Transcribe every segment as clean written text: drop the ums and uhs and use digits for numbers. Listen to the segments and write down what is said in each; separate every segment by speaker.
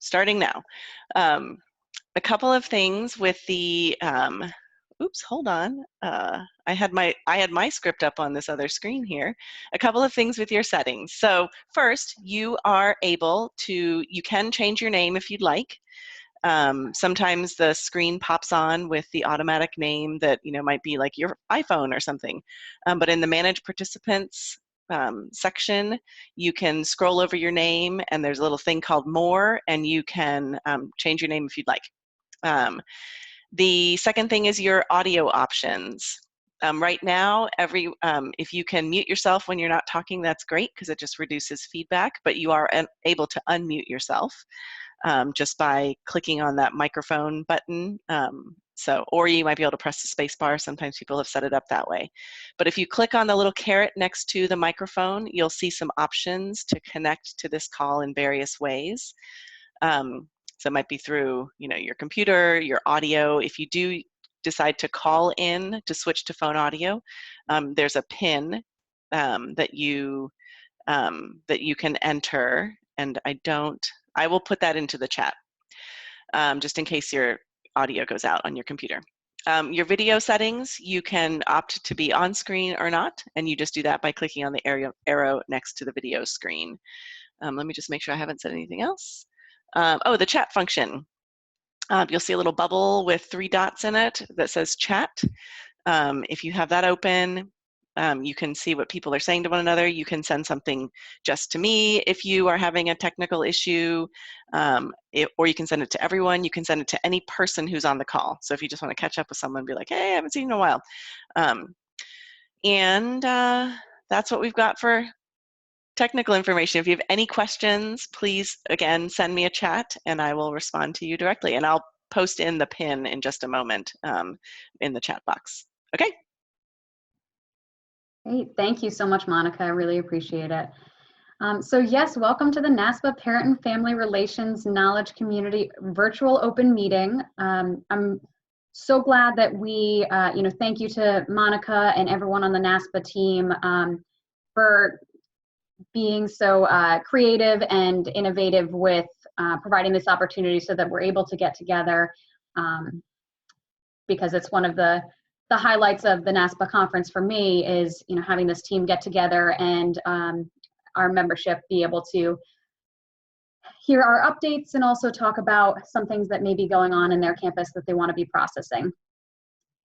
Speaker 1: starting now. A couple of things with the, oops, hold on. I had my script up on this other screen here. A couple of things with your settings. So first, you can change your name if you'd like. Sometimes the screen pops on with the automatic name that might be like your iPhone or something. But in the Manage Participants section, you can scroll over your name and there's a little thing called More, and you can change your name if you'd like. The second thing is your audio options. Right now, if you can mute yourself when you're not talking, that's great because it just reduces feedback, but you are able to unmute yourself just by clicking on that microphone button. Or you might be able to press the space bar. Sometimes people have set it up that way. But if you click on the little caret next to the microphone, you'll see some options to connect to this call in various ways. So it might be through your computer, your audio. If you do decide to call in to switch to phone audio, there's a PIN that you can enter, and I will put that into the chat just in case your audio goes out on your computer. Your video settings, you can opt to be on screen or not, and you just do that by clicking on the arrow next to the video screen. Let me just make sure I haven't said anything else. Oh, the chat function. You'll see a little bubble with 3 dots in it that says chat. If you have that open, you can see what people are saying to one another. You can send something just to me if you are having a technical issue, or you can send it to everyone. You can send it to any person who's on the call. So if you just want to catch up with someone, be like, hey, I haven't seen you in a while. That's what we've got for technical information. If you have any questions, please, again, send me a chat and I will respond to you directly. And I'll post in the pin in just a moment in the chat box. Okay?
Speaker 2: Great. Thank you so much, Monica. I really appreciate it. So yes, welcome to the NASPA Parent and Family Relations Knowledge Community Virtual Open Meeting. I'm so glad that we, thank you to Monica and everyone on the NASPA team for being so creative and innovative with providing this opportunity so that we're able to get together, because it's one of the highlights of the NASPA conference for me is having this team get together and our membership be able to hear our updates and also talk about some things that may be going on in their campus that they want to be processing.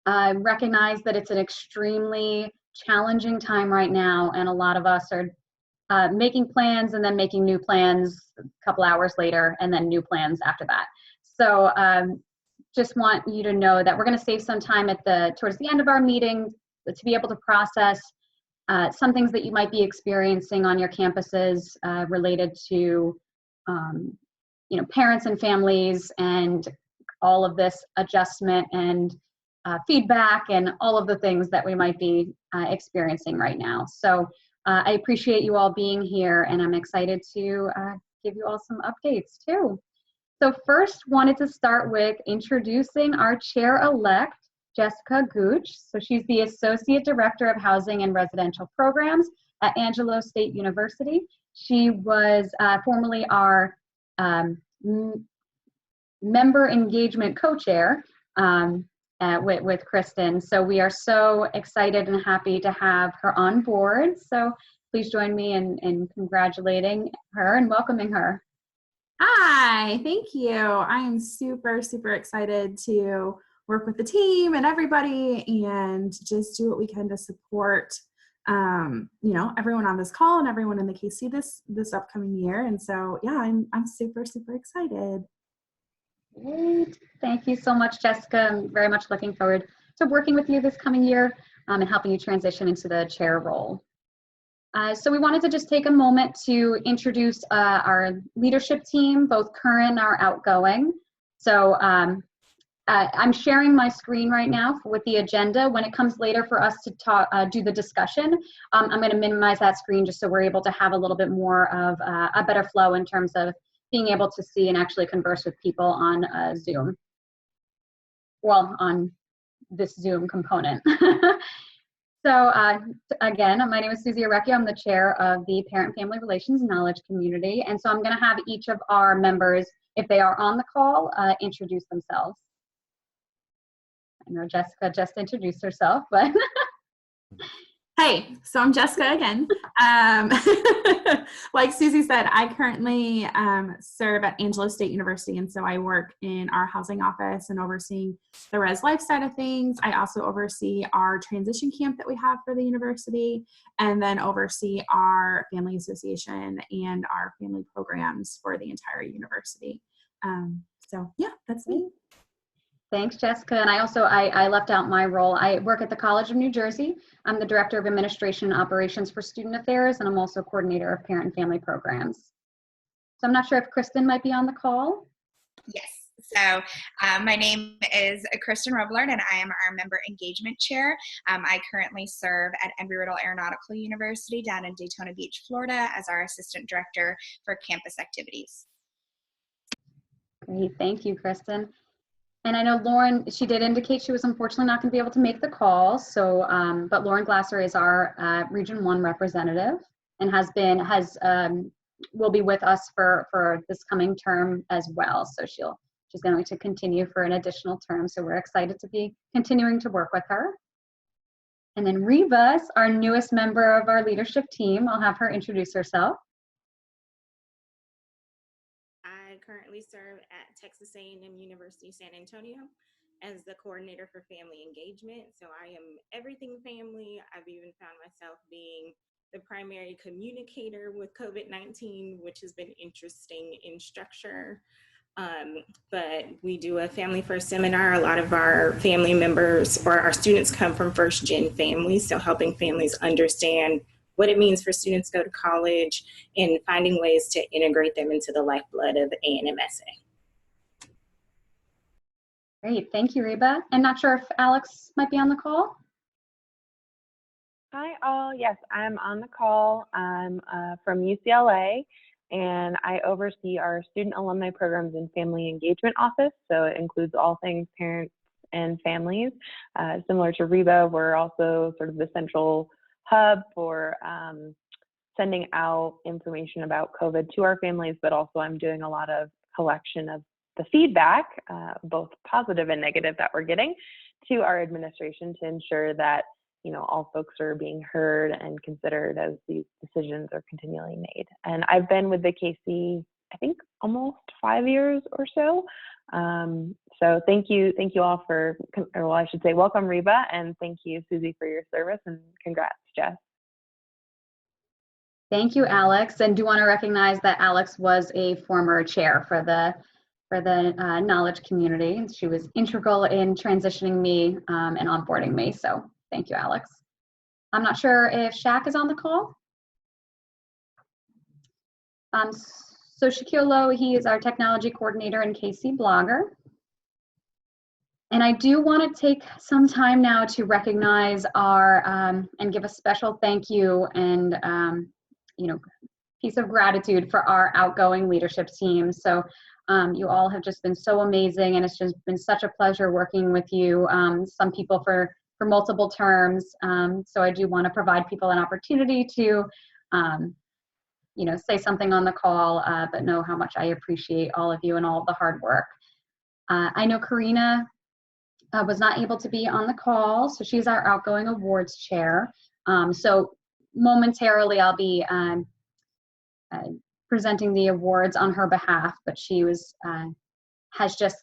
Speaker 2: I recognize that it's an extremely challenging time right now, and a lot of us are making plans and then making new plans a couple hours later and then new plans after that. So just want you to know that we're going to save some time towards the end of our meeting to be able to process some things that you might be experiencing on your campuses related to parents and families and all of this adjustment and feedback and all of the things that we might be experiencing right now. So I appreciate you all being here, and I'm excited to give you all some updates too. So first, wanted to start with introducing our chair-elect, Jessica Gooch. So she's the Associate Director of Housing and Residential Programs at Angelo State University. She was formerly our member engagement co-chair with Kristen. So we are so excited and happy to have her on board. So please join me in congratulating her and welcoming her.
Speaker 3: Hi, thank you. I am super, super excited to work with the team and everybody and just do what we can to support everyone on this call and everyone in the KC this upcoming year. And so yeah, I'm super, super excited.
Speaker 2: Great. Thank you so much, Jessica. I'm very much looking forward to working with you this coming year and helping you transition into the chair role. So we wanted to just take a moment to introduce our leadership team, both current and outgoing. So I'm sharing my screen right now with the agenda. When it comes later for us to do the discussion, I'm going to minimize that screen just so we're able to have a little bit more of a better flow in terms of being able to see and actually converse with people on Zoom. Well, on this Zoom component. So again, my name is Susie Arecchio. I'm the chair of the Parent Family Relations Knowledge Community. And so I'm going to have each of our members, if they are on the call, introduce themselves. I know Jessica just introduced herself, but
Speaker 3: Hey, so I'm Jessica again. Like Susie said, I currently serve at Angelo State University, and so I work in our housing office and overseeing the res life side of things. I also oversee our transition camp that we have for the university, and then oversee our family association and our family programs for the entire university. So yeah, that's me.
Speaker 2: thanks, Jessica. And I left out my role. I work at the College of New Jersey. I'm the Director of Administration and Operations for Student Affairs, and I'm also Coordinator of Parent and Family Programs. So I'm not sure if Kristen might be on the call.
Speaker 4: Yes. So my name is Kristen Roblard, and I am our Member Engagement Chair. I currently serve at Embry-Riddle Aeronautical University down in Daytona Beach, Florida, as our Assistant Director for Campus Activities.
Speaker 2: Great. Thank you, Kristen. And I know Lauren, she did indicate she was unfortunately not going to be able to make the call. So, but Lauren Glasser is our Region 1 representative and will be with us for this coming term as well. So she's going to continue for an additional term. So we're excited to be continuing to work with her. And then Reba, our newest member of our leadership team. I'll have her introduce herself.
Speaker 5: I currently serve at Texas A&M University San Antonio as the coordinator for family engagement. So I am everything family. I've even found myself being the primary communicator with COVID-19, which has been interesting in structure. But we do a family first seminar. A lot of our family members or our students come from first gen families. So helping families understand what it means for students to go to college and finding ways to integrate them into the lifeblood of ANMSA.
Speaker 2: Great, thank you, Reba. And not sure if Alex might be on the call.
Speaker 6: Hi all, yes, I'm on the call. I'm from UCLA, and I oversee our Student Alumni Programs and Family Engagement Office. So it includes all things parents and families. Similar to Reba, we're also sort of the central hub for sending out information about COVID to our families, but also I'm doing a lot of collection of the feedback, both positive and negative, that we're getting to our administration to ensure that all folks are being heard and considered as these decisions are continually made. And I've been with the KC, I think, almost 5 years or so. So thank you all for, or well, I should say, welcome Reba, and thank you, Susie, for your service, and congrats, Jess.
Speaker 2: Thank you, Alex. And do want to recognize that Alex was a former chair for the knowledge community, and she was integral in transitioning me and onboarding me. So thank you, Alex. I'm not sure if Shaq is on the call. So Shaquille Lowe, he is our technology coordinator and KC blogger. And I do want to take some time now to recognize our and give a special thank you and piece of gratitude for our outgoing leadership team. So you all have just been so amazing, and it's just been such a pleasure working with you. Some people for multiple terms. So I do want to provide people an opportunity to say something on the call, but know how much I appreciate all of you and all of the hard work. I know Karina was not able to be on the call, so she's our outgoing awards chair. So momentarily I'll be presenting the awards on her behalf, but she has just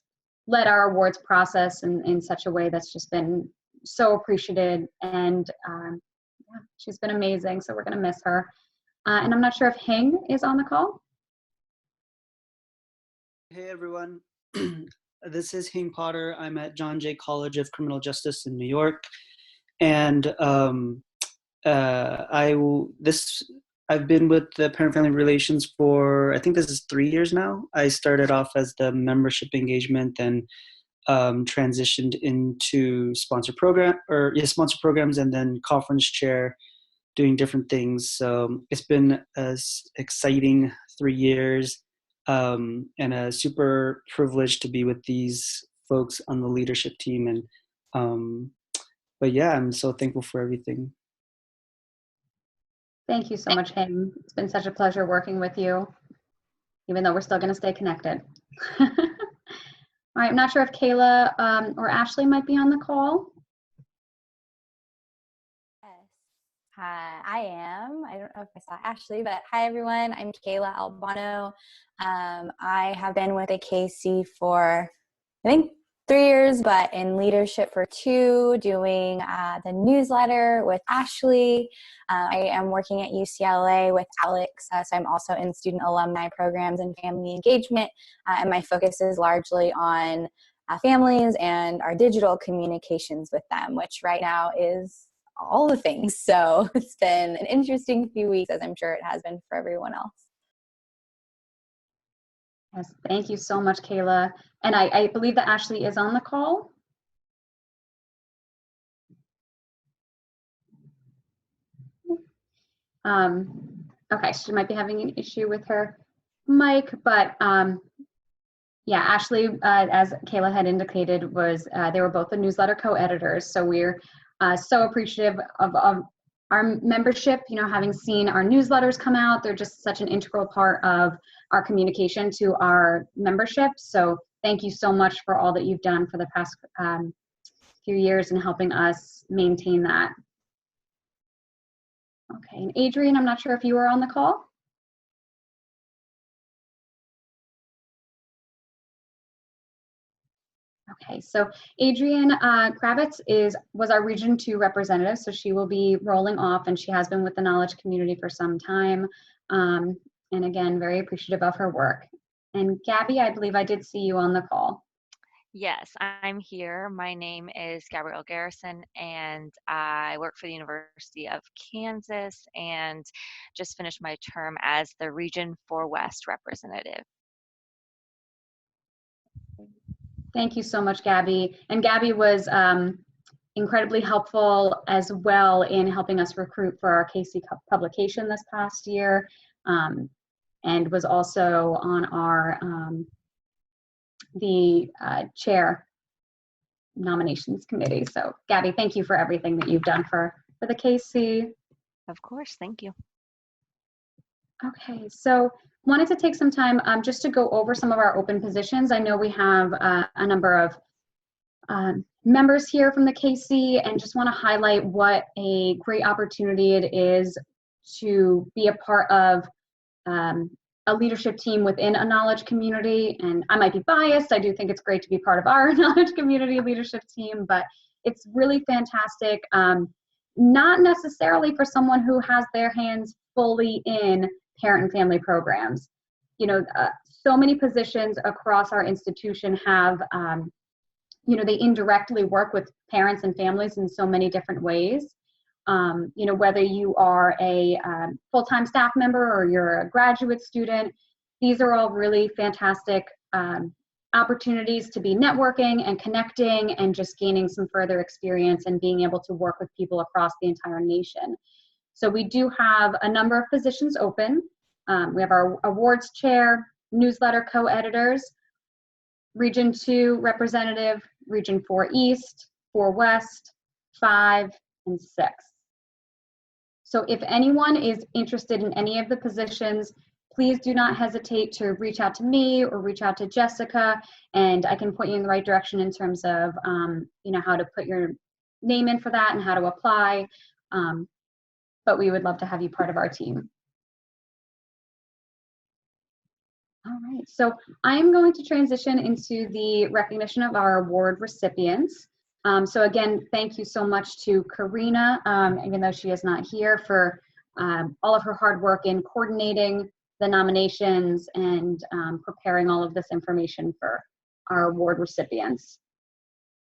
Speaker 2: led our awards process in such a way that's just been so appreciated, and yeah, she's been amazing, so we're going to miss her. And I'm not sure if Hing is on the call.
Speaker 7: Hey everyone, this is Hing Potter. I'm at John Jay College of Criminal Justice in New York, and I've been with the Parent Family Relations for, I think this is 3 years now. I started off as the membership engagement, then transitioned into sponsor programs, and then conference chair, doing different things. So it's been an exciting 3 years, and a super privilege to be with these folks on the leadership team. And but yeah, I'm so thankful for everything.
Speaker 2: Thank you so much, Hayden. It's been such a pleasure working with you, even though we're still going to stay connected. All right, I'm not sure if Kayla or Ashley might be on the call.
Speaker 8: Yes. I am. I don't know if I saw Ashley, but hi everyone. I'm Kayla Albano. I have been with AKC for, I think, 3 years, but in leadership for 2, doing the newsletter with Ashley. I am working at UCLA with Alex, so I'm also in student alumni programs and family engagement, and my focus is largely on families and our digital communications with them, which right now is all the things. So it's been an interesting few weeks, as I'm sure it has been for everyone else.
Speaker 2: Yes, thank you so much, Kayla. And I believe that Ashley is on the call. Okay, she might be having an issue with her mic, but yeah, Ashley, as Kayla had indicated, was they were both the newsletter co-editors. So we're so appreciative of our membership, you know, having seen our newsletters come out. They're just such an integral part of our communication to our membership. So thank you so much for all that you've done for the past few years in helping us maintain that. Okay, and Adrian, I'm not sure if you were on the call. Okay, so Adrienne Kravitz was our Region 2 representative, so she will be rolling off, and she has been with the knowledge community for some time. And again, very appreciative of her work. And Gabby, I believe I did see you on the call.
Speaker 9: Yes, I'm here. My name is Gabrielle Garrison, and I work for the University of Kansas and just finished my term as the Region 4 West representative.
Speaker 2: Thank you so much, Gabby. And Gabby was incredibly helpful as well in helping us recruit for our KC publication this past year, and was also on our the chair nominations committee. So Gabby, thank you for everything that you've done for the KC.
Speaker 9: Of course, thank you.
Speaker 2: Okay, so wanted to take some time just to go over some of our open positions. I know we have a number of members here from the KC, and just want to highlight what a great opportunity it is to be a part of a leadership team within a knowledge community. And I might be biased, I do think it's great to be part of our knowledge community leadership team, but it's really fantastic, not necessarily for someone who has their hands fully in parent and family programs. You know, so many positions across our institution have, you know, they indirectly work with parents and families in so many different ways. You know, whether you are a full-time staff member or you're a graduate student, these are all really fantastic opportunities to be networking and connecting and just gaining some further experience and being able to work with people across the entire nation. So we do have a number of positions open. We have our awards chair, newsletter co-editors, Region 2 representative, Region 4 East, 4 West, 5, and 6. So if anyone is interested in any of the positions, please do not hesitate to reach out to me or reach out to Jessica, and I can point you in the right direction in terms of you know, how to put your name in for that and how to apply. But we would love to have you part of our team. All right, so I'm going to transition into the recognition of our award recipients. So again, thank you so much to Karina, even though she is not here, for all of her hard work in coordinating the nominations and preparing all of this information for our award recipients.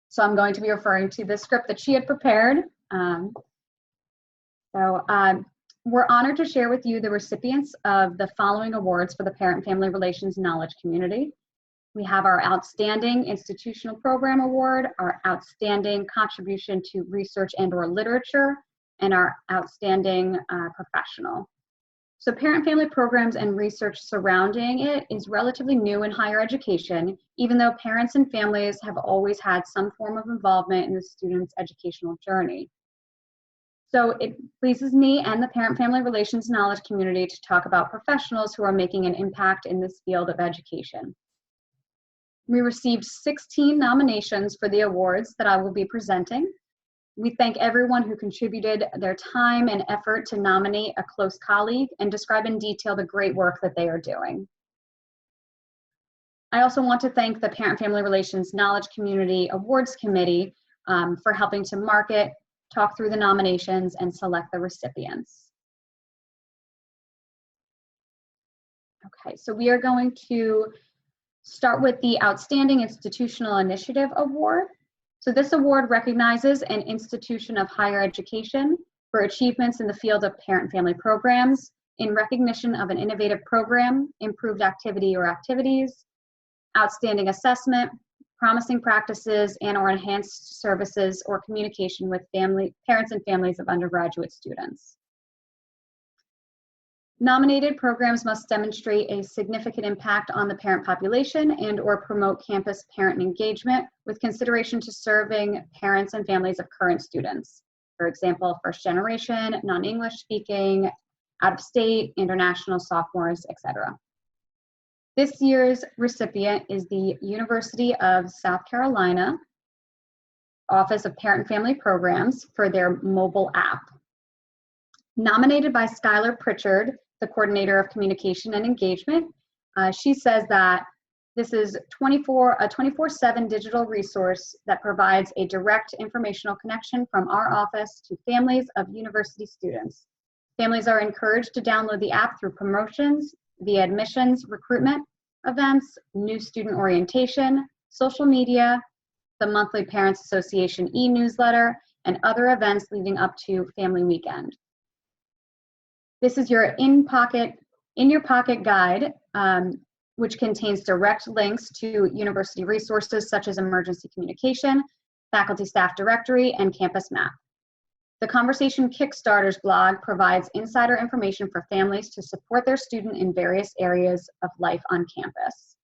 Speaker 2: So I'm going to be referring to the script that she had prepared. We're honored to share with you the recipients of the following awards for the Parent Family Relations Knowledge Community. We have our Outstanding Institutional Program Award, our Outstanding Contribution to Research and/or Literature, and our Outstanding Professional. So parent-family programs and research surrounding it is relatively new in higher education, even though parents and families have always had some form of involvement in the student's educational journey. So it pleases me and the parent-family relations knowledge community to talk about professionals who are making an impact in this field of education. We received 16 nominations for the awards that I will be presenting. We thank everyone who contributed their time and effort to nominate a close colleague and describe in detail the great work that they are doing. I also want to thank the Parent Family Relations Knowledge Community Awards Committee for helping to market, talk through the nominations, and select the recipients. Okay, so we are going to start with the Outstanding Institutional Initiative Award. So this award recognizes an institution of higher education for achievements in the field of parent-family programs in recognition of an innovative program, improved activity or activities, outstanding assessment, promising practices, and or enhanced services or communication with parents and families of undergraduate students. Nominated programs must demonstrate a significant impact on the parent population and or promote campus parent engagement with consideration to serving parents and families of current students. For example, first generation, non-English speaking, out of state, international sophomores, etc. This year's recipient is the University of South Carolina Office of Parent and Family Programs for their mobile app. Nominated by Skylar Pritchard, the coordinator of communication and engagement. She says that this is a 24/7 digital resource that provides a direct informational connection from our office to families of university students. Families are encouraged to download the app through promotions, via admissions, recruitment events, new student orientation, social media, the monthly Parents Association e-newsletter, and other events leading up to Family Weekend. This is your in your pocket guide, which contains direct links to university resources such as emergency communication, faculty staff directory, and campus map. The Conversation Kickstarters blog provides insider information for families to support their student in various areas of life on campus.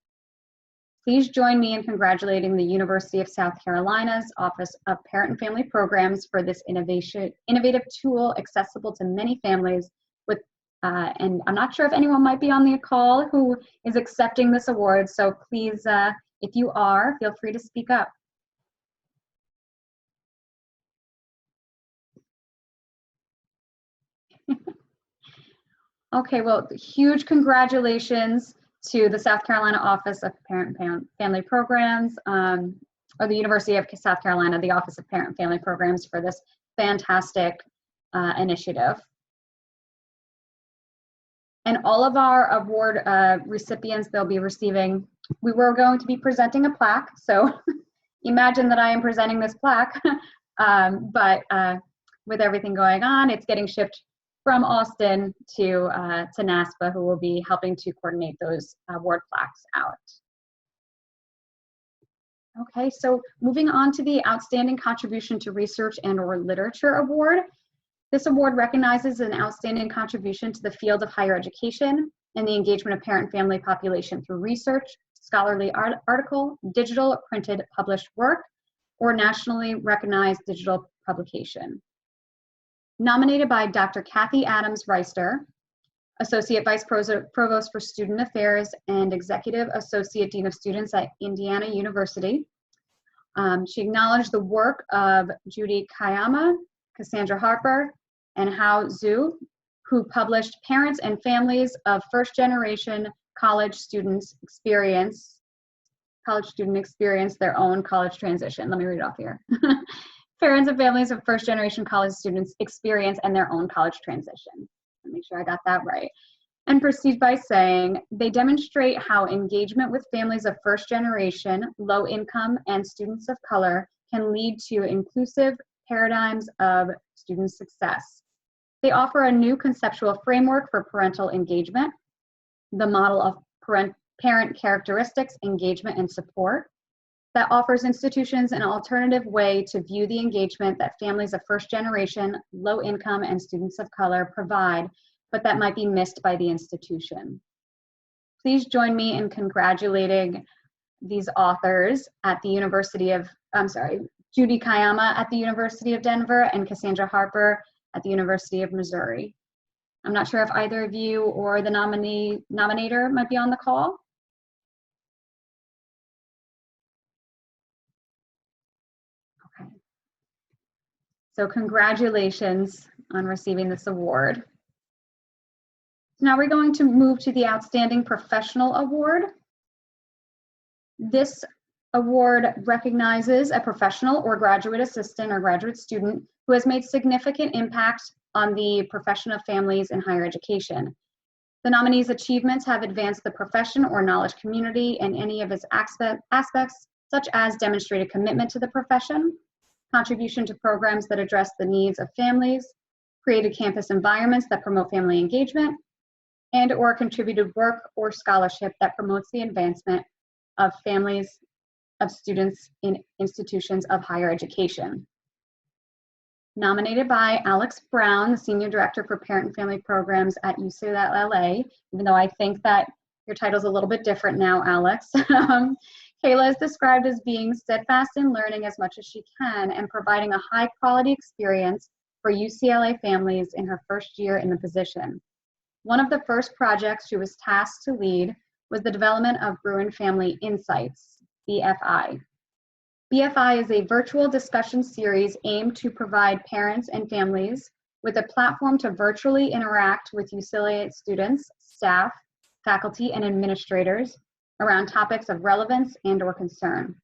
Speaker 2: Please join me in congratulating the University of South Carolina's Office of Parent and Family Programs for this innovative tool accessible to many families with, and I'm not sure if anyone might be on the call who is accepting this award, so please, if you are, feel free to speak up. Okay, well, huge congratulations to the South Carolina Office of Parent and Family Programs, or the University of South Carolina, the Office of Parent and Family Programs for this fantastic initiative. And all of our award recipients, they'll be receiving, we were going to be presenting a plaque, so imagine that I am presenting this plaque, but with everything going on, it's getting shipped from Austin to NASPA, who will be helping to coordinate those award plaques out. Okay, so moving on to the Outstanding Contribution to Research and/or Literature Award. This award recognizes an outstanding contribution to the field of higher education and the engagement of parent and family population through research, scholarly article, digital, printed, published work, or nationally recognized digital publication. Nominated by Dr. Kathy Adams Reister, Associate Vice Provost for Student Affairs and Executive Associate Dean of Students at Indiana University. She acknowledged the work of Judy Kayama, Cassandra Harper, and Hao Zhu, who published Parents and Families of First Generation College Students Experience Their Own College Transition. Let me read it off here. Parents and families of first generation college students experience and their own college transition. Make sure I got that right. And proceed by saying, they demonstrate how engagement with families of first generation, low income, and students of color can lead to inclusive paradigms of student success. They offer a new conceptual framework for parental engagement, the model of parent characteristics, engagement, and support, that offers institutions an alternative way to view the engagement that families of first generation, low income, and students of color provide but that might be missed by the institution. Please join me in congratulating these authors at the Judy Kayama at the University of Denver and Cassandra Harper at the University of Missouri. I'm not sure if either of you or the nominator might be on the call. Okay. So congratulations on receiving this award. Now we're going to move to the Outstanding Professional Award. This award recognizes a professional or graduate assistant or graduate student who has made significant impact on the profession of families in higher education. The nominee's achievements have advanced the profession or knowledge community in any of its aspects, such as demonstrated commitment to the profession, contribution to programs that address the needs of families, created campus environments that promote family engagement, and/or contributed work or scholarship that promotes the advancement of families of students in institutions of higher education. Nominated by Alex Brown, the Senior Director for Parent and Family Programs at UCLA, even though I think that your title's a little bit different now, Alex. Kayla is described as being steadfast in learning as much as she can and providing a high quality experience for UCLA families in her first year in the position. One of the first projects she was tasked to lead was the development of Bruin Family Insights, BFI. BFI is a virtual discussion series aimed to provide parents and families with a platform to virtually interact with UCLA students, staff, faculty, and administrators around topics of relevance and/or concern.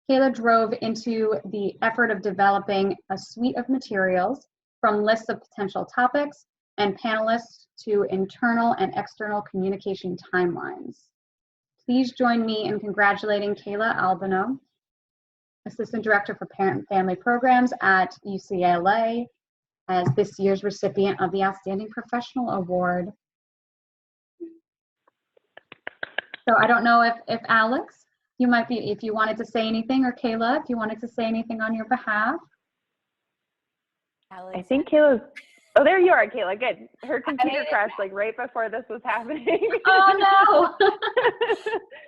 Speaker 2: Kayla drove into the effort of developing a suite of materials from lists of potential topics and panelists to internal and external communication timelines. Please join me in congratulating Kayla Albano, Assistant Director for Parent and Family Programs at UCLA, as this year's recipient of the Outstanding Professional Award. So I don't know if Alex, you might be, if you wanted to say anything, or Kayla, if you wanted to say anything on your behalf.
Speaker 8: Alex.
Speaker 6: I think Kayla's, oh, there you are, Kayla, good. Her computer crashed like right before this was happening.
Speaker 2: Oh no.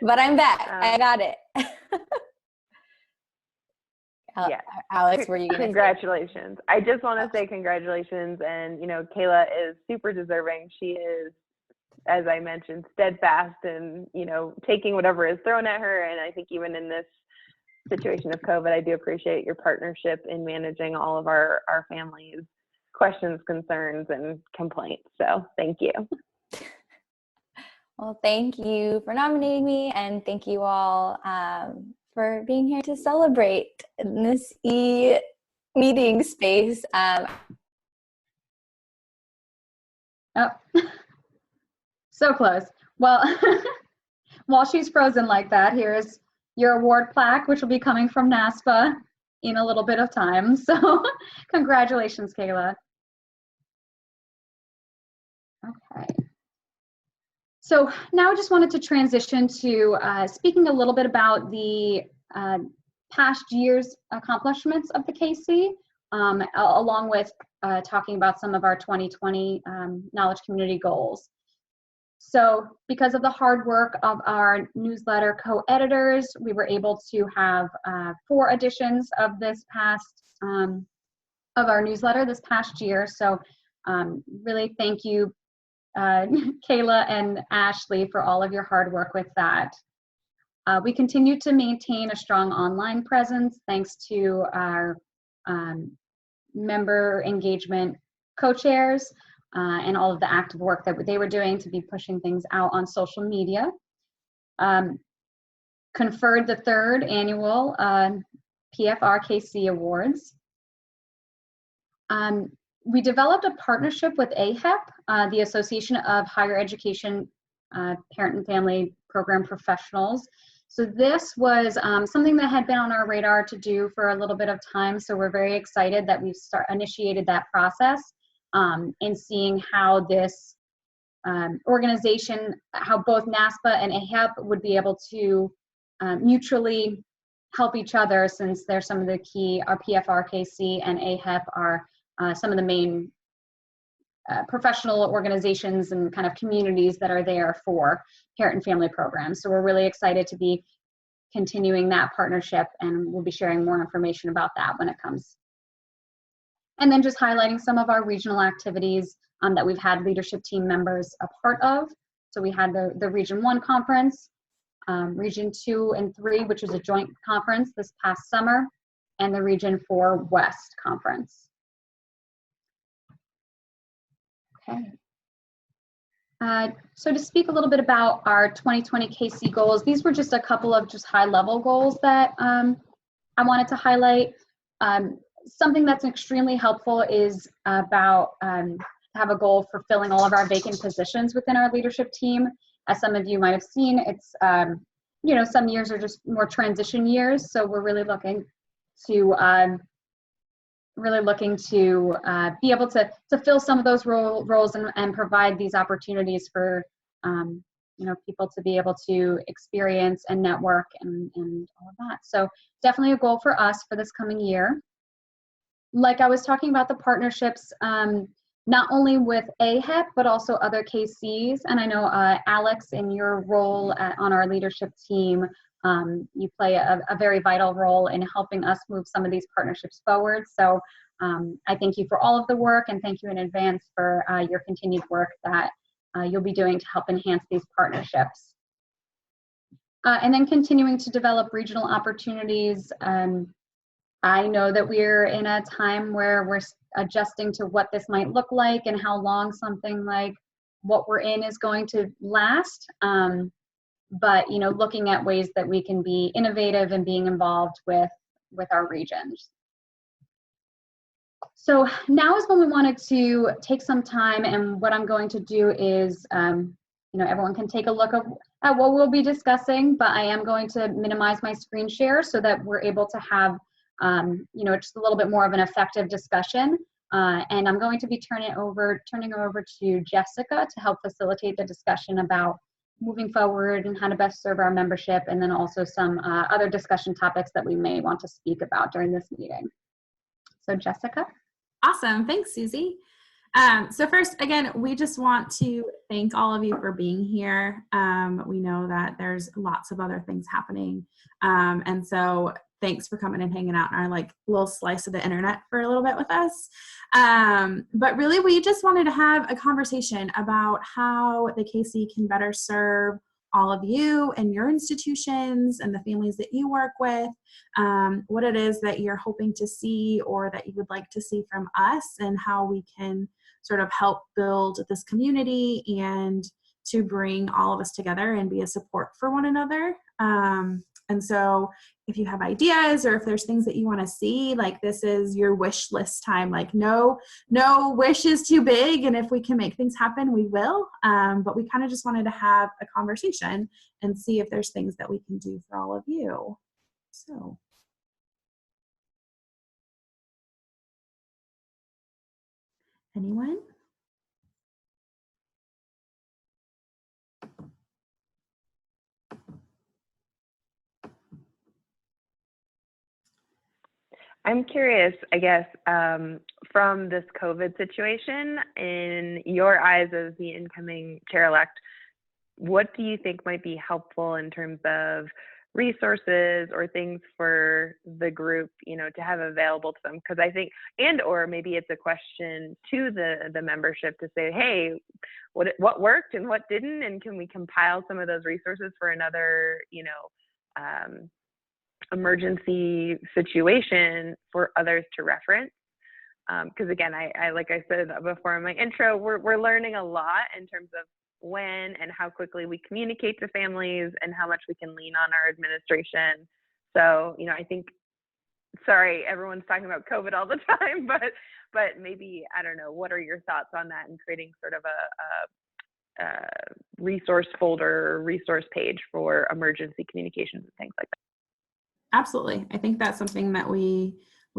Speaker 8: But I'm back, I got it.
Speaker 6: Yeah.
Speaker 8: Alex, were you going to
Speaker 6: Congratulations. I just want to say congratulations. And, you know, Kayla is super deserving. She is, as I mentioned, steadfast and, you know, taking whatever is thrown at her. And I think even in this situation of COVID, I do appreciate your partnership in managing all of our families' questions, concerns, and complaints. So thank you.
Speaker 8: Well, thank you for nominating me, and thank you all for being here to celebrate in this e-meeting space.
Speaker 2: Oh, so close. Well, while she's frozen like that, here's your award plaque, which will be coming from NASPA in a little bit of time. So congratulations, Kayla. Okay. So now I just wanted to transition to speaking a little bit about the past year's accomplishments of the KC, along with talking about some of our 2020 knowledge community goals. So because of the hard work of our newsletter co-editors, we were able to have 4 editions of this past, of our newsletter this past year. So really thank you, Kayla and Ashley, for all of your hard work with that. We continue to maintain a strong online presence thanks to our member engagement co-chairs and all of the active work that they were doing to be pushing things out on social media. Conferred the 3rd annual PFRKC Awards. We developed a partnership with AHEP, the Association of Higher Education Parent and Family Program Professionals. So this was something that had been on our radar to do for a little bit of time. So we're very excited that we've initiated that process and seeing how this organization, how both NASPA and AHEP would be able to mutually help each other, since they're some of the key, our PFRKC and AHEP are some of the main professional organizations and kind of communities that are there for parent and family programs. So we're really excited to be continuing that partnership, and we'll be sharing more information about that when it comes. And then just highlighting some of our regional activities that we've had leadership team members a part of. So we had the Region 1 conference, Region 2 and 3, which was a joint conference this past summer, and the Region 4 West conference. Okay. So to speak a little bit about our 2020 KC goals, these were just a couple of just high-level goals that I wanted to highlight. Something that's extremely helpful is about have a goal for filling all of our vacant positions within our leadership team. As some of you might have seen, it's you know, some years are just more transition years, so we're really looking to be able to fill some of those roles and provide these opportunities for you know, people to be able to experience and network and all of that. So definitely a goal for us for this coming year. Like I was talking about the partnerships, not only with AHEP, but also other KCs. And I know, Alex, in your role on our leadership team, you play a very vital role in helping us move some of these partnerships forward. So I thank you for all of the work, and thank you in advance for your continued work that you'll be doing to help enhance these partnerships. And then continuing to develop regional opportunities. I know that we're in a time where we're adjusting to what this might look like and how long something like what we're in is going to last. But, you know, looking at ways that we can be innovative and being involved with our regions. So now is when we wanted to take some time, and what I'm going to do is, you know, everyone can take a look at what we'll be discussing, but I am going to minimize my screen share so that we're able to have you know, just a little bit more of an effective discussion. And I'm going to be turning over to Jessica to help facilitate the discussion about moving forward and how to best serve our membership, and then also some other discussion topics that we may want to speak about during this meeting. So Jessica.
Speaker 3: Awesome. Thanks, Susie. So first, again, we just want to thank all of you for being here. We know that there's lots of other things happening. And so thanks for coming and hanging out in our like little slice of the internet for a little bit with us. But really, we just wanted to have a conversation about how the KC can better serve all of you and your institutions and the families that you work with, what it is that you're hoping to see or that you would like to see from us, and how we can sort of help build this community and to bring all of us together and be a support for one another. And so if you have ideas, or if there's things that you want to see, like this is your wish list time, like no wish is too big. And if we can make things happen, we will. But we kind of just wanted to have a conversation and see if there's things that we can do for all of you. So. Anyone?
Speaker 6: I'm curious, I guess, from this COVID situation, in your eyes as the incoming chair-elect, what do you think might be helpful in terms of resources or things for the group, you know, to have available to them? Because I think, and or maybe it's a question to the membership to say, hey, what worked and what didn't, and can we compile some of those resources for another, you know, emergency situation for others to reference? Because again, I like I said before in my intro, we're learning a lot in terms of when and how quickly we communicate to families and how much we can lean on our administration. So, you know, I think, sorry, everyone's talking about COVID all the time, but maybe, I don't know, what are your thoughts on that and creating sort of a resource folder, resource page for emergency communications and things like that?
Speaker 3: Absolutely. I think that's something that we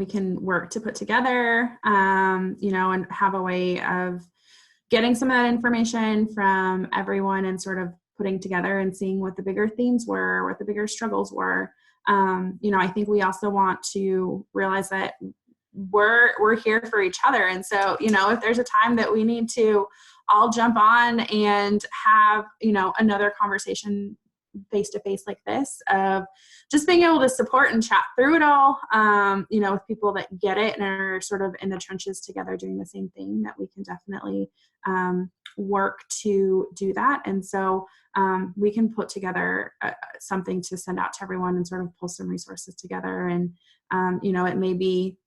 Speaker 3: can work to put together, you know, and have a way of getting some of that information from everyone and sort of putting together and seeing what the bigger themes were, what the bigger struggles were. You know, I think we also want to realize that we're here for each other. And so, you know, if there's a time that we need to all jump on and have, you know, another conversation face to face like this, of just being able to support and chat through it all, you know, with people that get it and are sort of in the trenches together doing the same thing, that we can definitely work to do that. And so we can put together something to send out to everyone and sort of pull some resources together. And, you know, it may be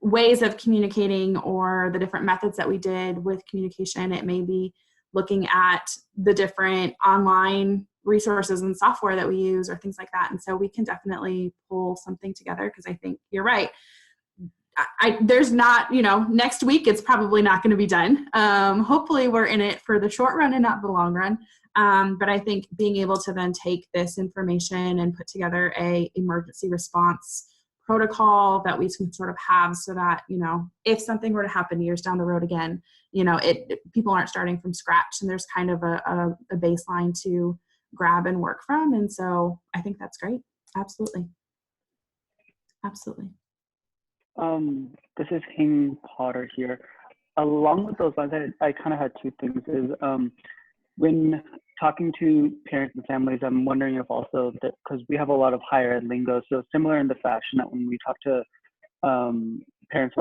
Speaker 3: ways of communicating or the different methods that we did with communication. It may be looking at the different online resources and software that we use or things like that. And so we can definitely pull something together, because I think you're right. There's not, you know, next week it's probably not going to be done. Hopefully we're in it for the short run and not the long run. But I think being able to then take this information and put together a emergency response protocol that we can sort of have, so that, you know, if something were to happen years down the road again, you know, people aren't starting from scratch, and there's kind of a baseline to grab and work from. And so I think that's great. Absolutely. Absolutely.
Speaker 10: This is Hing Potter here. Along with those lines, I kind of had two things. Is when talking to parents and families, I'm wondering if also that, because we have a lot of higher ed lingo, so similar in the fashion that when we talk to parents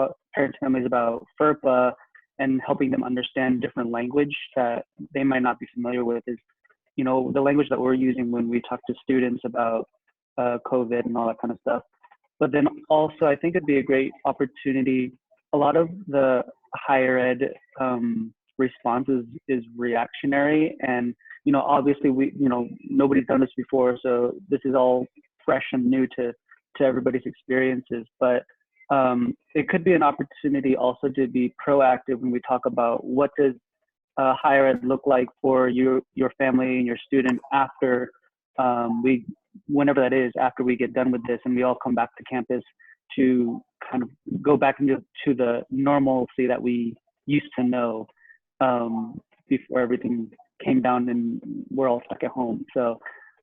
Speaker 10: families about FERPA and helping them understand different language that they might not be familiar with, is, you know, the language that we're using when we talk to students about COVID and all that kind of stuff. But then also, I think it'd be a great opportunity. A lot of the higher ed responses is reactionary, and, you know, obviously nobody's done this before, so this is all fresh and new to everybody's experiences. But it could be an opportunity also to be proactive when we talk about what does higher ed look like for your family and your student after whenever that is, after we get done with this and we all come back to campus, to kind of go back into the normalcy that we used to know before everything came down and we're all stuck at home. So,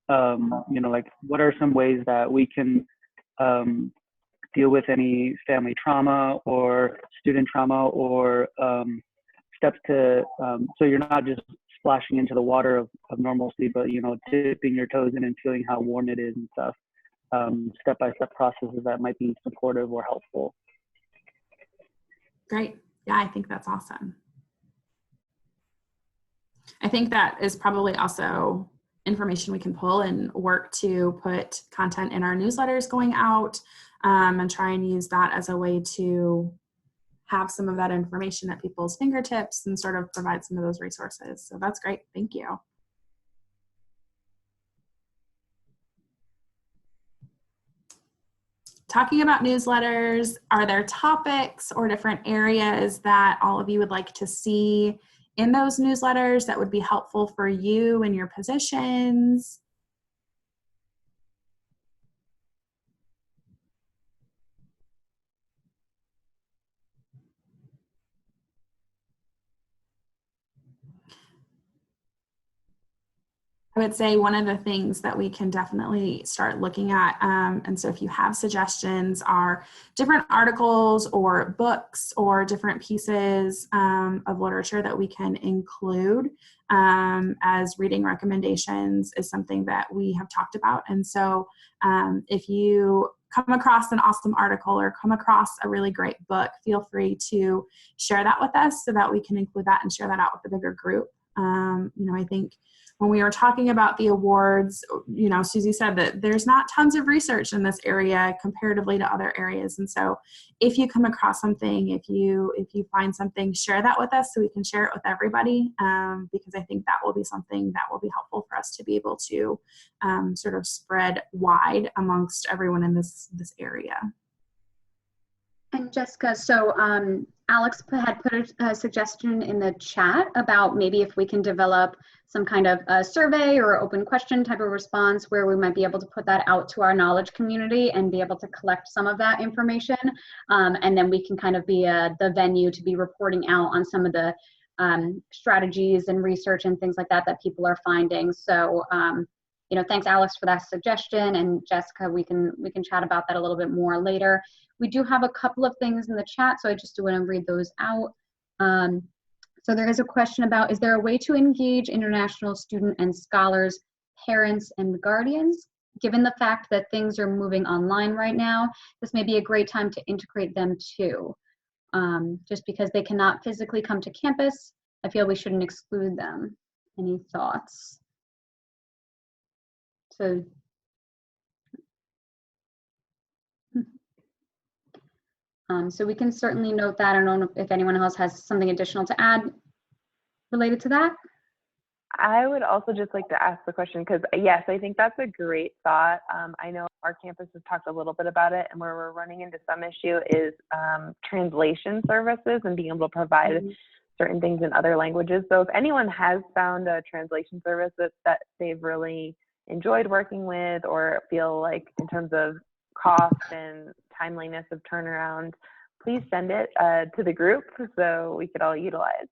Speaker 10: you know, like, what are some ways that we can deal with any family trauma or student trauma, or steps to, so you're not just splashing into the water of normalcy, but, you know, dipping your toes in and feeling how warm it is and stuff. Step-by-step processes that might be supportive or helpful.
Speaker 3: Great. Yeah, I think that's awesome. I think that is probably also information we can pull and work to put content in our newsletters going out, and try and use that as a way to have some of that information at people's fingertips and sort of provide some of those resources. So that's great. Thank you. Talking about newsletters, are there topics or different areas that all of you would like to see in those newsletters that would be helpful for you in your positions? I would say one of the things that we can definitely start looking at, and so if you have suggestions, are different articles or books or different pieces of literature that we can include as reading recommendations is something that we have talked about. And so if you come across an awesome article or come across a really great book, feel free to share that with us so that we can include that and share that out with the bigger group. You know, I think when we were talking about the awards, you know, Susie said that there's not tons of research in this area comparatively to other areas. And so if you come across something, if you find something, share that with us so we can share it with everybody, because I think that will be something that will be helpful for us to be able to sort of spread wide amongst everyone in this area.
Speaker 2: And Jessica, so Alex had put a suggestion in the chat about maybe if we can develop some kind of a survey or open question type of response where we might be able to put that out to our knowledge community and be able to collect some of that information. And then we can kind of be the venue to be reporting out on some of the strategies and research and things like that that people are finding. So thanks Alex for that suggestion, and Jessica, we can chat about that a little bit more later. We do have a couple of things in the chat, so I just do want to read those out. So there is a question about, is there a way to engage international student and scholars, parents, and guardians? Given the fact that things are moving online right now, this may be a great time to integrate them too. Just because they cannot physically come to campus, I feel we shouldn't exclude them. Any thoughts? So, so we can certainly note that. I don't know if anyone else has something additional to add related to that.
Speaker 6: I would also just like to ask the question, because yes, I think that's a great thought. I know our campus has talked a little bit about it, and where we're running into some issue is translation services and being able to provide certain things in other languages. So if anyone has found a translation service that they've really enjoyed working with, or feel like in terms of cost and timeliness of turnaround, please send it to the group so we could all utilize.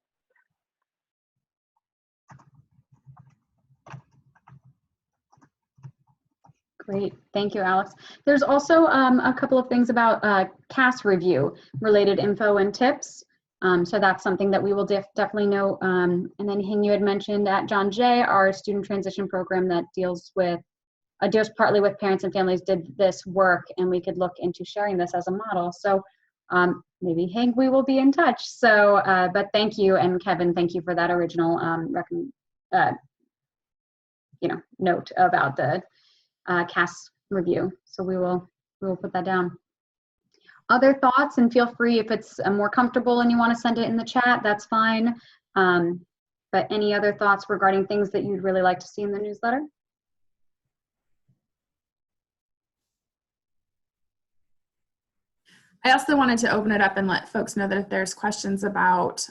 Speaker 2: Great, thank you, Alex. There's also a couple of things about CAS review related info and tips. So that's something that we will definitely know. And then Hing, you had mentioned at John Jay, our student transition program that deals partly with parents and families, did this work, and we could look into sharing this as a model. So maybe Hing, we will be in touch. So, but thank you, and Kevin, thank you for that original note about the CAS review. So we will put that down. Other thoughts, and feel free if it's more comfortable and you want to send it in the chat, that's fine. But any other thoughts regarding things that you'd really like to see in the newsletter?
Speaker 3: I also wanted to open it up and let folks know that if there's questions about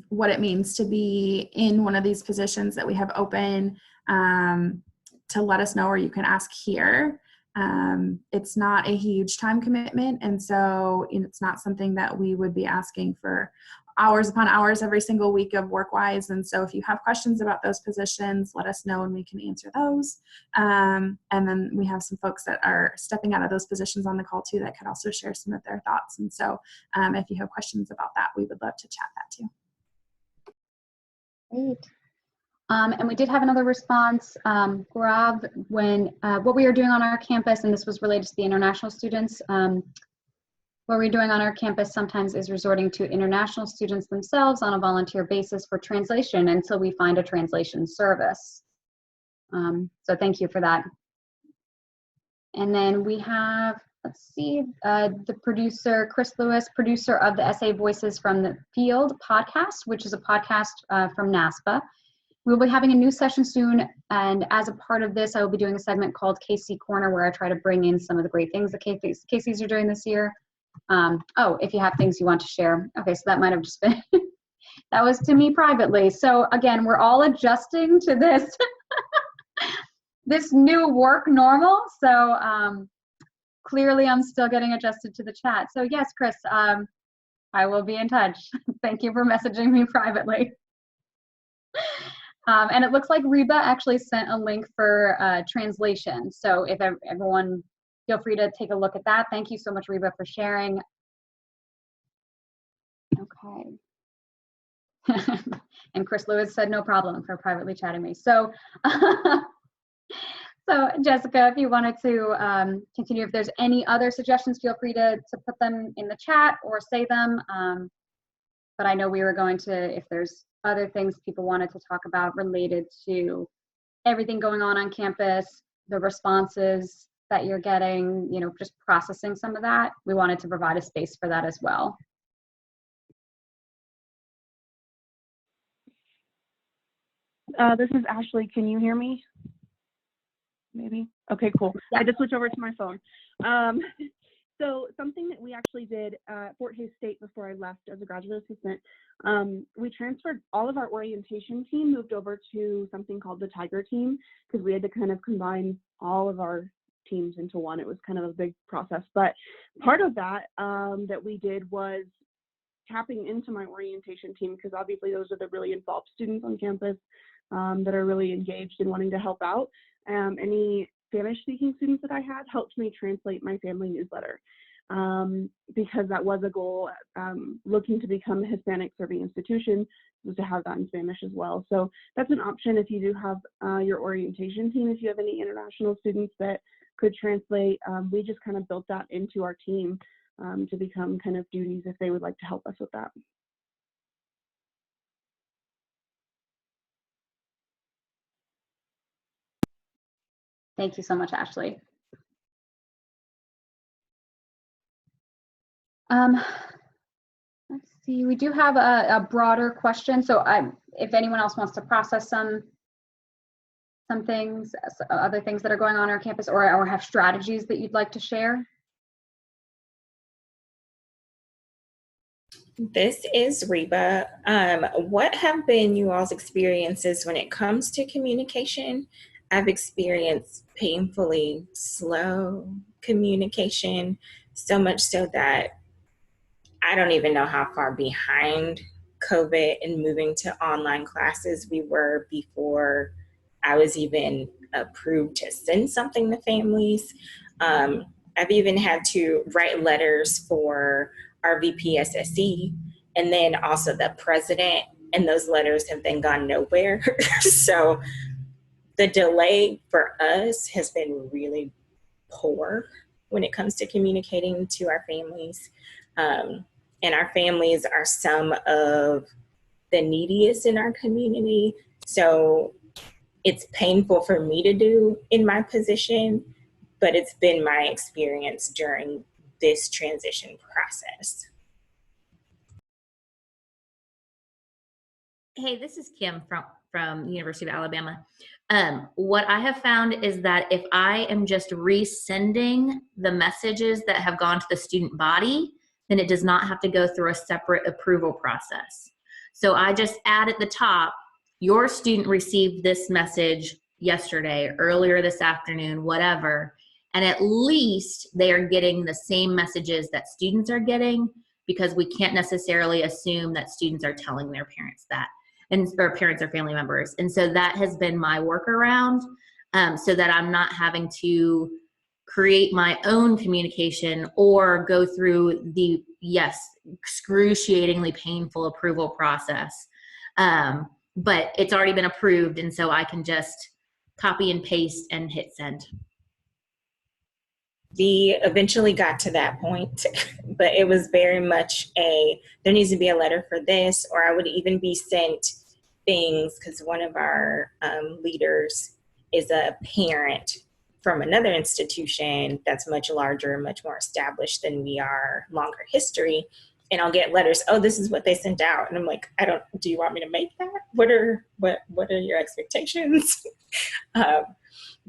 Speaker 3: what it means to be in one of these positions that we have open, to let us know, or you can ask here. It's not a huge time commitment, and so it's not something that we would be asking for hours upon hours every single week of work-wise. And so if you have questions about those positions, let us know and we can answer those. And then we have some folks that are stepping out of those positions on the call too that could also share some of their thoughts. And so if you have questions about that, we would love to chat that too.
Speaker 2: Great. And we did have another response, Gaurav, when what we are doing on our campus, and this was related to the international students, what we're doing on our campus sometimes is resorting to international students themselves on a volunteer basis for translation until we find a translation service. So thank you for that. And then we have, let's see, the producer, Chris Lewis, producer of the Essay Voices from the Field podcast, which is a podcast from NASPA. We'll be having a new session soon, and as a part of this, I will be doing a segment called KC Corner, where I try to bring in some of the great things that KCs are doing this year. Oh, if you have things you want to share. Okay, so that might have just been, that was to me privately. So again, we're all adjusting to this, this new work normal. So clearly I'm still getting adjusted to the chat. So yes, Chris, I will be in touch. Thank you for messaging me privately. And it looks like Reba actually sent a link for translation. So if everyone, feel free to take a look at that. Thank you so much, Reba, for sharing. Okay. And Chris Lewis said no problem for privately chatting me. So, so Jessica, if you wanted to continue, if there's any other suggestions, feel free to put them in the chat or say them. But I know we were going to, if there's other things people wanted to talk about related to everything going on campus, the responses that you're getting, just processing some of that, we wanted to provide a space for that as well.
Speaker 11: This is Ashley. Can you hear me? Maybe. Okay, cool. Yeah. I just switched over to my phone. So something that we actually did at Fort Hays State before I left as a graduate assistant, we transferred all of our orientation team, moved over to something called the Tiger team, because we had to kind of combine all of our teams into one. It was kind of a big process. But part of that that we did was tapping into my orientation team, because obviously those are the really involved students on campus that are really engaged in wanting to help out. any Spanish-speaking students that I had, helped me translate my family newsletter, because that was a goal. Looking to become a Hispanic serving institution was to have that in Spanish as well. So that's an option if you do have your orientation team, if you have any international students that could translate. We just kind of built that into our team to become kind of duties if they would like to help us with that.
Speaker 2: Thank you so much, Ashley. Let's see, we do have a broader question. So if anyone else wants to process some things, other things that are going on our campus, or have strategies that you'd like to share.
Speaker 5: This is Reba. What have been you all's experiences when it comes to communication? I've experienced painfully slow communication, so much so that I don't even know how far behind COVID and moving to online classes we were before I was even approved to send something to families. I've even had to write letters for our VPSSE and then also the president, and those letters have then gone nowhere. So the delay for us has been really poor when it comes to communicating to our families. And our families are some of the neediest in our community. So it's painful for me to do in my position, but it's been my experience during this transition process.
Speaker 12: Hey, this is Kim from University of Alabama. What I have found is that if I am just resending the messages that have gone to the student body, then it does not have to go through a separate approval process. So I just add at the top, your student received this message yesterday, earlier this afternoon, whatever, and at least they are getting the same messages that students are getting, because we can't necessarily assume that students are telling their parents that, or parents or family members. And so that has been my workaround, so that I'm not having to create my own communication or go through the, yes, excruciatingly painful approval process. But it's already been approved, and so I can just copy and paste and hit send.
Speaker 5: We eventually got to that point, but it was very much there needs to be a letter for this, or I would even be sent things, because one of our leaders is a parent from another institution that's much larger, much more established than we are, longer history. And I'll get letters, oh, this is what they sent out. And I'm like, do you want me to make that? What are your expectations?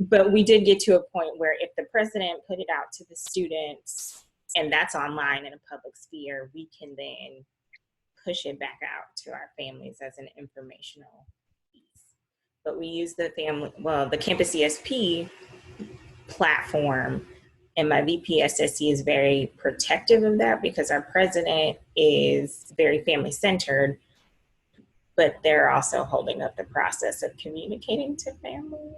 Speaker 5: But we did get to a point where if the president put it out to the students and that's online in a public sphere, we can then push it back out to our families as an informational piece. But we use the campus ESP platform, and my VPSSE is very protective of that because our president is very family centered, but they're also holding up the process of communicating to family.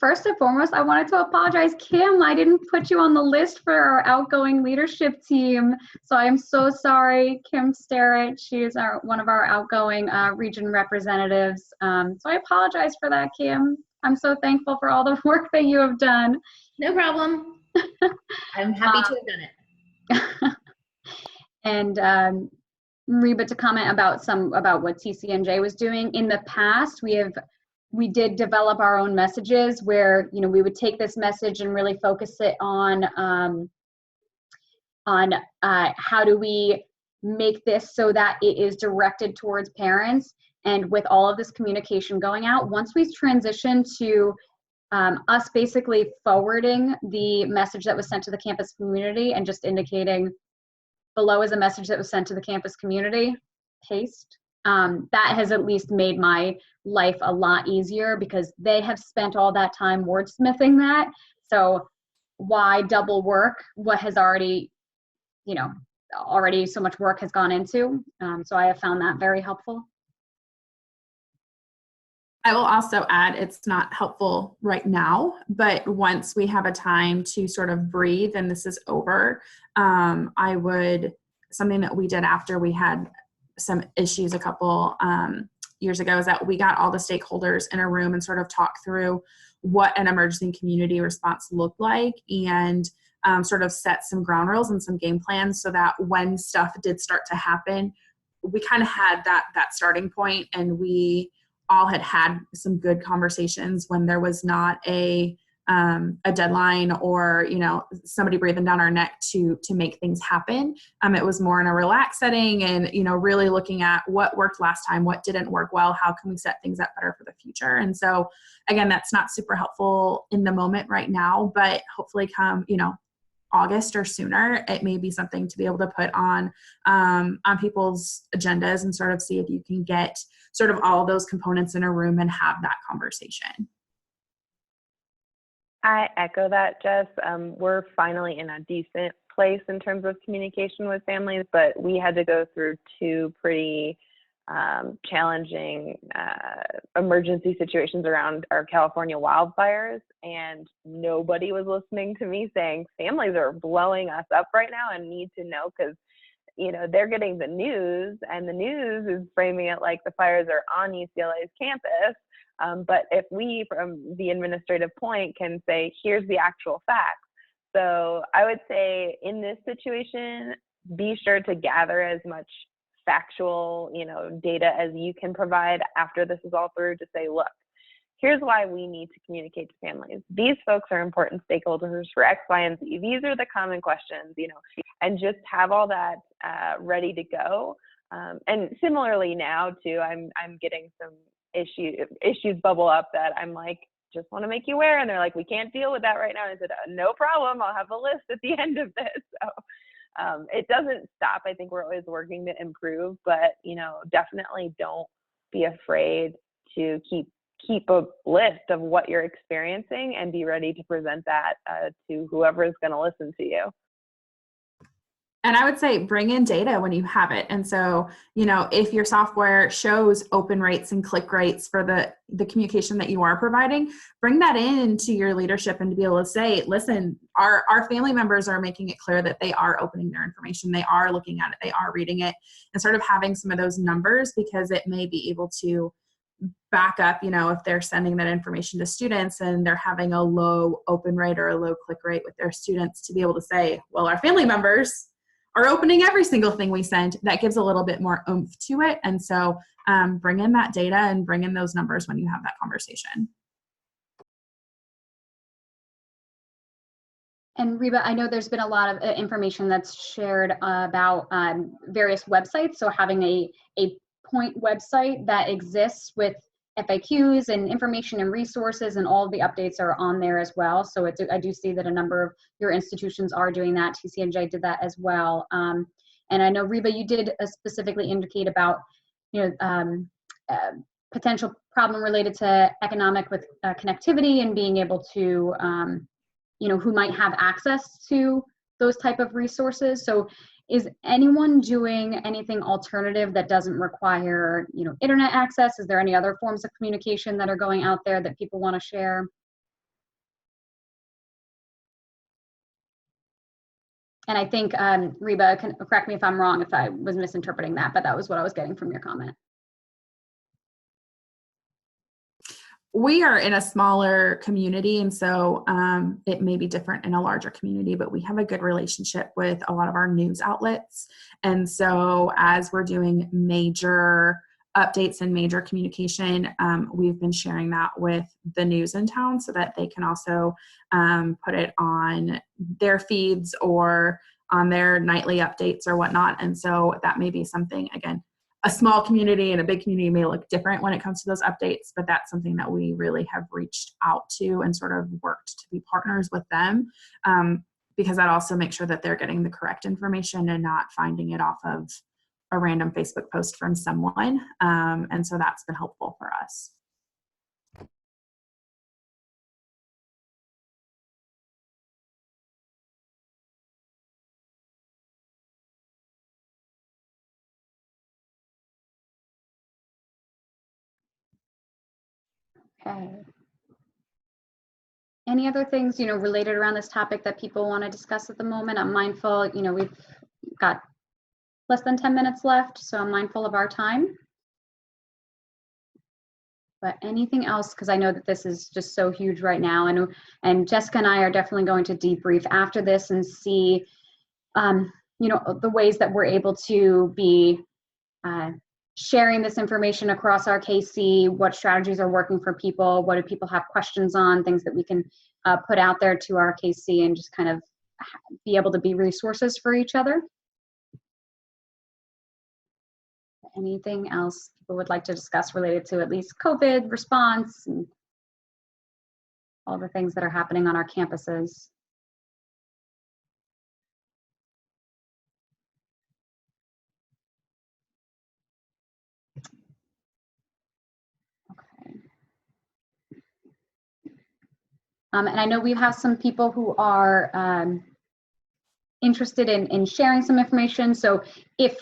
Speaker 2: First and foremost, I wanted to apologize, Kim. I didn't put you on the list for our outgoing leadership team, so I am so sorry. Kim Starrett, she is one of our outgoing region representatives. So I apologize for that, Kim. I'm so thankful for all the work that you have done.
Speaker 12: No problem. I'm happy to have done it.
Speaker 2: And Reba, to comment about what TCNJ was doing in the past, we did develop our own messages where, we would take this message and really focus it on how do we make this so that it is directed towards parents. And with all of this communication going out, once we transitioned to us basically forwarding the message that was sent to the campus community and just indicating below is a message that was sent to the campus community, paste. That has at least made my life a lot easier because they have spent all that time wordsmithing that. So why double work what has already, already so much work has gone into. So I have found that very helpful.
Speaker 3: I will also add, it's not helpful right now, but once we have a time to sort of breathe and this is over, something that we did after we had some issues a couple years ago is that we got all the stakeholders in a room and sort of talked through what an emergency community response looked like, and sort of set some ground rules and some game plans so that when stuff did start to happen, we kind of had that starting point, and we all had some good conversations when there was not a deadline or, somebody breathing down our neck to make things happen. It was more in a relaxed setting and, really looking at what worked last time, what didn't work well, how can we set things up better for the future. And so again, that's not super helpful in the moment right now, but hopefully come, August or sooner, it may be something to be able to put on people's agendas and sort of see if you can get sort of all those components in a room and have that conversation.
Speaker 6: I echo that, Jess. We're finally in a decent place in terms of communication with families, but we had to go through two pretty challenging emergency situations around our California wildfires, and nobody was listening to me saying families are blowing us up right now and need to know, because they're getting the news and the news is framing it like the fires are on UCLA's campus. But if we, from the administrative point, can say, here's the actual facts. So I would say in this situation, be sure to gather as much factual, data as you can provide after this is all through, to say, look, here's why we need to communicate to families. These folks are important stakeholders for X, Y, and Z. These are the common questions, and just have all that ready to go. And similarly now too, I'm getting some issues bubble up that I'm like, just want to make you aware. And they're like, we can't deal with that right now. And I said, no problem. I'll have a list at the end of this. So it doesn't stop. I think we're always working to improve, but definitely don't be afraid to keep a list of what you're experiencing and be ready to present that to whoever is going to listen to you.
Speaker 3: And I would say bring in data when you have it. And so, if your software shows open rates and click rates for the communication that you are providing, bring that into your leadership and to be able to say, listen, our family members are making it clear that they are opening their information, they are looking at it, they are reading it, and sort of having some of those numbers, because it may be able to back up, if they're sending that information to students and they're having a low open rate or a low click rate with their students, to be able to say, well, our family members are opening every single thing we send. That gives a little bit more oomph to it. And so bring in that data and bring in those numbers when you have that conversation.
Speaker 2: And Reba, I know there's been a lot of information that's shared about various websites. So having a point website that exists with FAQs and information and resources, and all of the updates are on there as well. So I do see that a number of your institutions are doing that. TCNJ did that as well. And I know, Reba, you did specifically indicate about potential problem related to economic with connectivity and being able to who might have access to those type of resources. So is anyone doing anything alternative that doesn't require, internet access? Is there any other forms of communication that are going out there that people want to share? And I think, Reba, correct me if I'm wrong if I was misinterpreting that, but that was what I was getting from your comment.
Speaker 3: We are in a smaller community, and so it may be different in a larger community, but we have a good relationship with a lot of our news outlets. And so as we're doing major updates and major communication, we've been sharing that with the news in town so that they can also put it on their feeds or on their nightly updates or whatnot. And so that may be something, again, a small community and a big community may look different when it comes to those updates, but that's something that we really have reached out to and sort of worked to be partners with them, because that also makes sure that they're getting the correct information and not finding it off of a random Facebook post from someone. And so that's been helpful for us.
Speaker 2: Okay. Any other things, related around this topic that people want to discuss at the moment? I'm mindful, we've got less than 10 minutes left, so I'm mindful of our time. But anything else, because I know that this is just so huge right now, and Jessica and I are definitely going to debrief after this and see, the ways that we're able to be sharing this information across our KC, what strategies are working for people, what do people have questions on, things that we can put out there to our KC and just kind of be able to be resources for each other. Anything else people would like to discuss related to at least COVID response and all the things that are happening on our campuses? Okay. And I know we have some people who are interested in sharing some information. So if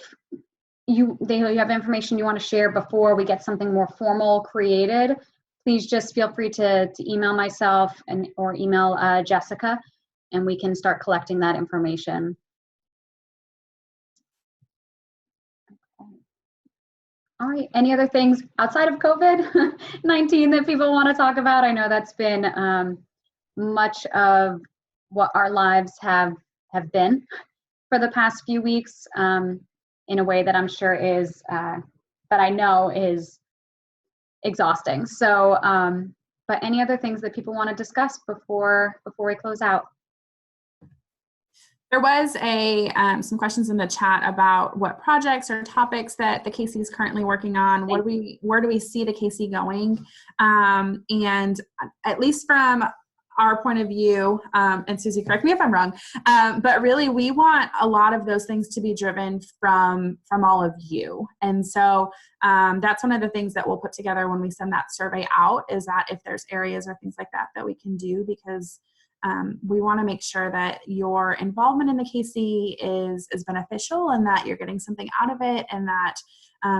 Speaker 2: you have information you want to share before we get something more formal created, please just feel free to email myself or email Jessica, and we can start collecting that information. All right, any other things outside of COVID-19 that people want to talk about? I know that's been much of what our lives have been for the past few weeks, in a way that I'm sure is, that I know is exhausting. So, but any other things that people want to discuss before we close out?
Speaker 3: There was some questions in the chat about what projects or topics that the KC is currently working on. Where do we see the KC going? And at least from our point of view, and Susie, correct me if I'm wrong, but really we want a lot of those things to be driven from all of you. And so that's one of the things that we'll put together when we send that survey out, is that if there's areas or things like that we can do, because we want to make sure that your involvement in the KC is beneficial and that you're getting something out of it, and that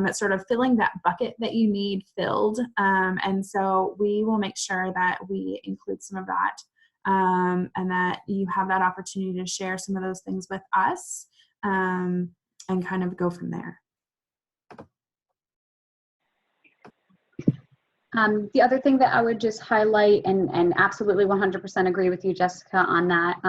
Speaker 3: it's sort of filling that bucket that you need filled. And so we will make sure that we include some of that, and that you have that opportunity to share some of those things with us, and kind of go from there.
Speaker 2: The other thing that I would just highlight, and absolutely 100% agree with you, Jessica, on that,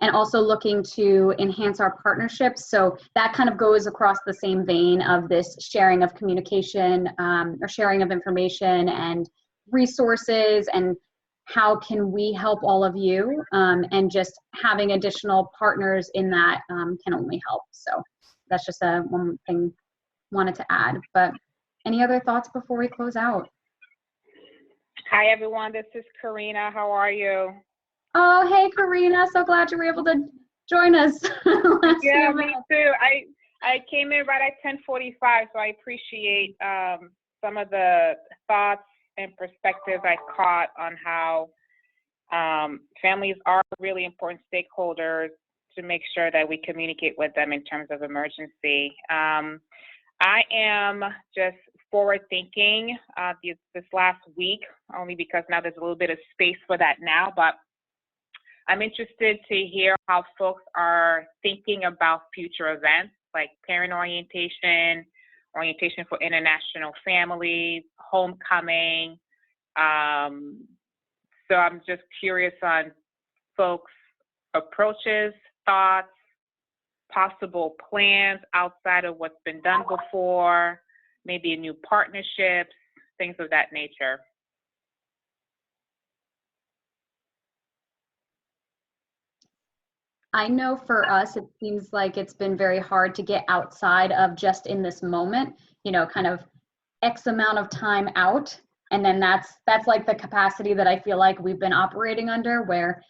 Speaker 2: and also looking to enhance our partnerships. So that kind of goes across the same vein of this sharing of communication, or sharing of information and resources, and how can we help all of you, and just having additional partners in that can only help. So that's just one thing wanted to add. But any other thoughts before we close out?
Speaker 13: Hi, everyone. This is Karina. How are you?
Speaker 2: Oh, hey, Karina. So glad you were able to join us.
Speaker 13: Yeah, me too. I came in right at 10:45, so I appreciate some of the thoughts and perspectives I caught on how families are really important stakeholders to make sure that we communicate with them in terms of emergency. I am just forward thinking this last week, only because now there's a little bit of space for that now, but I'm interested to hear how folks are thinking about future events like parent orientation, orientation for international families, homecoming. So I'm just curious on folks' approaches, thoughts, possible plans outside of what's been done before, maybe new partnerships, things of that nature.
Speaker 2: I know for us, it seems like it's been very hard to get outside of just in this moment, kind of X amount of time out. And then that's like the capacity that I feel like we've been operating under, where,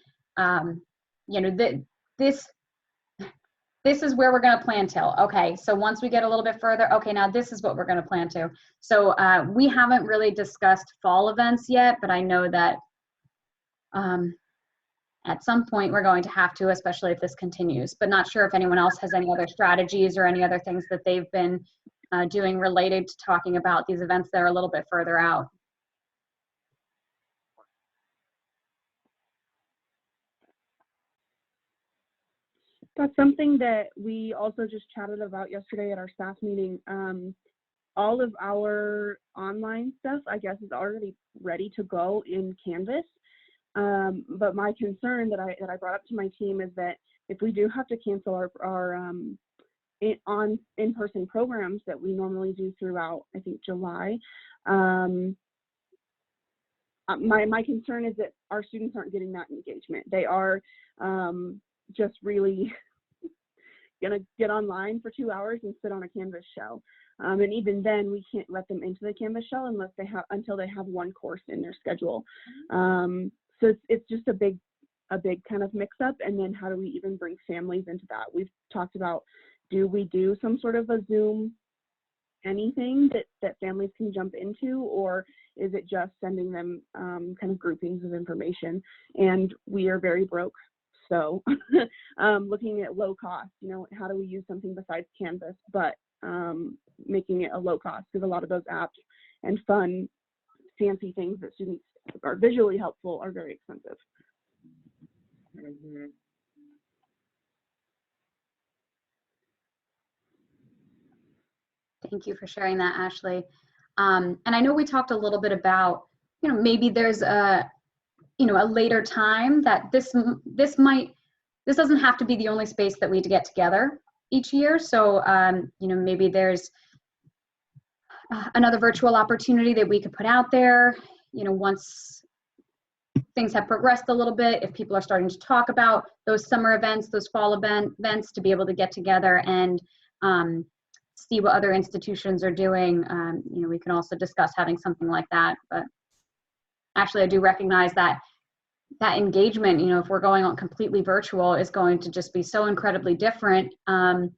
Speaker 2: this is where we're going to plan till. Okay, so once we get a little bit further, okay, now this is what we're going to plan to. So we haven't really discussed fall events yet, but I know that at some point we're going to have to, especially if this continues. But not sure if anyone else has any other strategies or any other things that they've been doing related to talking about these events that are a little bit further out.
Speaker 11: That's something that we also just chatted about yesterday at our staff meeting. All of our online stuff, I guess, is already ready to go in Canvas. But my concern that I brought up to my team is that if we do have to cancel our in-person programs that we normally do throughout, I think, July, my concern is that our students aren't getting that engagement. They are just really gonna get online for 2 hours and sit on a Canvas shell. And even then, we can't let them into the Canvas shell until they have one course in their schedule. So it's just a big kind of mix up. And then how do we even bring families into that? We've talked about, do we do some sort of a Zoom anything that families can jump into, or is it just sending them kind of groupings of information? And we are very broke. So looking at low cost, how do we use something besides Canvas, but making it a low cost, because a lot of those apps and fun, fancy things that students are visually helpful are very expensive.
Speaker 10: Mm-hmm.
Speaker 2: Thank you for sharing that, Ashley. And I know we talked a little bit about, maybe there's a later time that this doesn't have to be the only space that we get together each year. So, maybe there's another virtual opportunity that we could put out there, once things have progressed a little bit, if people are starting to talk about those summer events, those fall events, to be able to get together and see what other institutions are doing. We can also discuss having something like that. But actually, I do recognize that engagement, if we're going on completely virtual, is going to just be so incredibly different. And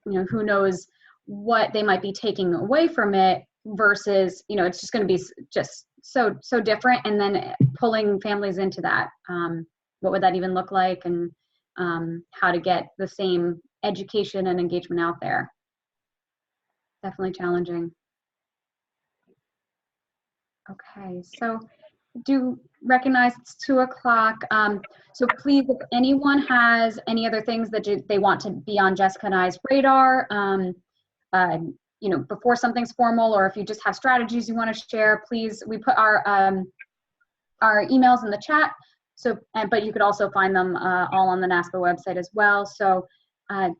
Speaker 2: who knows what they might be taking away from it versus, it's just going to be just so different. And then pulling families into that, what would that even look like, and how to get the same education and engagement out there. Definitely challenging. Okay, so do recognize it's 2 o'clock. So please, if anyone has any other things that they want to be on Jessica and I's radar, before something's formal, or if you just have strategies you want to share, please, we put our emails in the chat. So, but you could also find them all on the NASPA website as well. So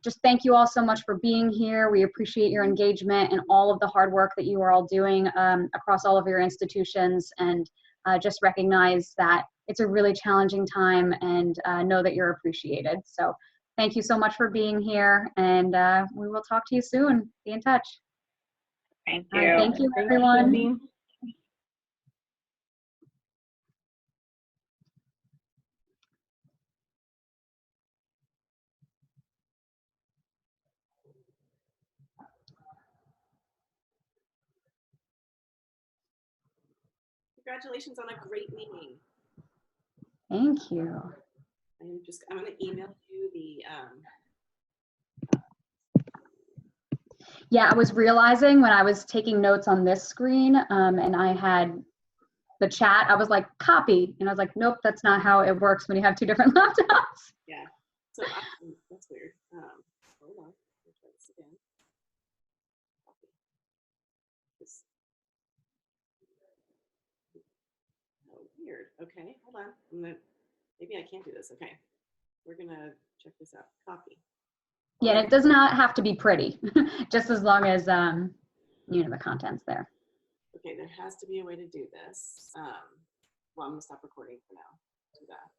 Speaker 2: just thank you all so much for being here. We appreciate your engagement and all of the hard work that you are all doing across all of your institutions, and just recognize that it's a really challenging time, and know that you're appreciated. So thank you so much for being here, and we will talk to you soon. Be in touch.
Speaker 13: Thank you.
Speaker 2: Thank you, everyone.
Speaker 1: Congratulations on a great meeting.
Speaker 2: Thank you.
Speaker 1: I'm going to email you the
Speaker 2: Yeah, I was realizing when I was taking notes on this screen, and I had the chat, I was like, copy. And I was like, nope, that's not how it works when you have 2 different laptops.
Speaker 1: Yeah, so that's weird. Hold on, let me try this again. Copy. Oh, weird. Okay, hold on. Maybe I can't do this. Okay, we're gonna check this out. Copy.
Speaker 2: Yeah, and it does not have to be pretty, just as long as the content's there.
Speaker 1: Okay, there has to be a way to do this. Well, I'm gonna stop recording for now. Do that.